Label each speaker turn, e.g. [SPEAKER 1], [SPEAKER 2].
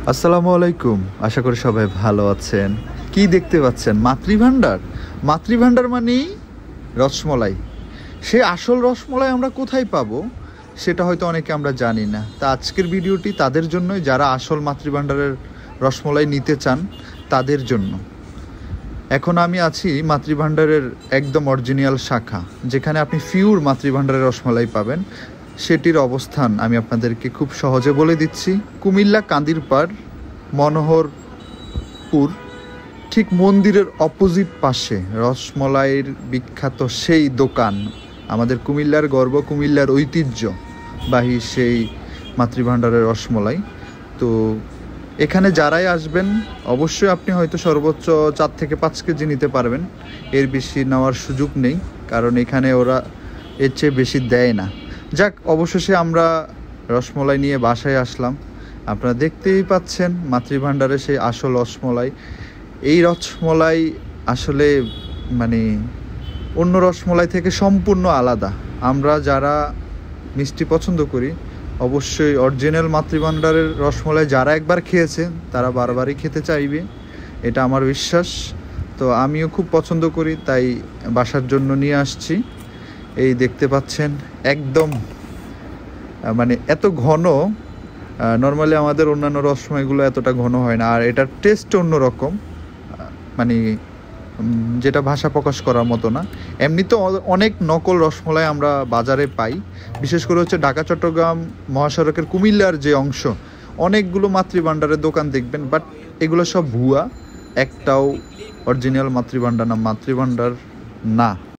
[SPEAKER 1] আসসালামু আলাইকুম। আশা করি সবাই ভালো আছেন। কি দেখতে পাচ্ছেন? মাতৃভাণ্ডার। মাতৃভাণ্ডার মানেই রসমলাই। সে আসল রসমলাই আমরা কোথায় পাবো সেটা হয়তো অনেকে আমরা জানি না। তা আজকের ভিডিওটি তাদের জন্যই যারা আসল মাতৃভাণ্ডারের রসমলাই নিতে চান তাদের জন্য। এখন আমি আছি মাতৃভাণ্ডারের একদম অরিজিনাল শাখা, যেখানে আপনি পিওর মাতৃভাণ্ডারের রসমলাই পাবেন। সেটির অবস্থান আমি আপনাদেরকে খুব সহজে বলে দিচ্ছি। কুমিল্লা কান্দিরপাড় মনোহরপুর, ঠিক মন্দিরের অপোজিট পাশে রসমলাইয়ের বিখ্যাত সেই দোকান, আমাদের কুমিল্লার গর্ব, কুমিল্লার ঐতিহ্যবাহী সেই মাতৃভাণ্ডারের রসমলাই। তো এখানে যারাই আসবেন অবশ্যই আপনি হয়তো সর্বোচ্চ 4 থেকে 5 কেজি নিতে পারবেন, এর বেশি নেওয়ার সুযোগ নেই, কারণ এখানে ওরা এর চেয়ে বেশি দেয় না। যাক, অবশেষে আমরা রসমলাই নিয়ে বাসায় আসলাম। আপনারা দেখতেই পাচ্ছেন মাতৃভাণ্ডারে সেই আসল রসমলাই। এই রসমলাই আসলে মানে অন্য রসমলাই থেকে সম্পূর্ণ আলাদা। আমরা যারা মিষ্টি পছন্দ করি অবশ্যই অরিজিনাল মাতৃভাণ্ডারের রসমলাই যারা একবার খেয়েছে তারা বারবারই খেতে চাইবে, এটা আমার বিশ্বাস। তো আমিও খুব পছন্দ করি, তাই বাসার জন্য নিয়ে আসছি। এই দেখতে পাচ্ছেন একদম মানে এত ঘন। নর্মালি আমাদের অন্যান্য রসমালাইগুলো এতটা ঘন হয় না, আর এটার টেস্ট অন্যরকম, মানে যেটা ভাষা প্রকাশ করার মতো না। এমনি তো অনেক নকল রসমলাই আমরা বাজারে পাই, বিশেষ করে হচ্ছে ঢাকা চট্টগ্রাম মহাসড়কের কুমিল্লার যে অংশ, অনেকগুলো মাতৃভাণ্ডারের দোকান দেখবেন, বাট এগুলো সব ভুয়া। একটাও অরিজিনাল মাতৃভাণ্ডার না,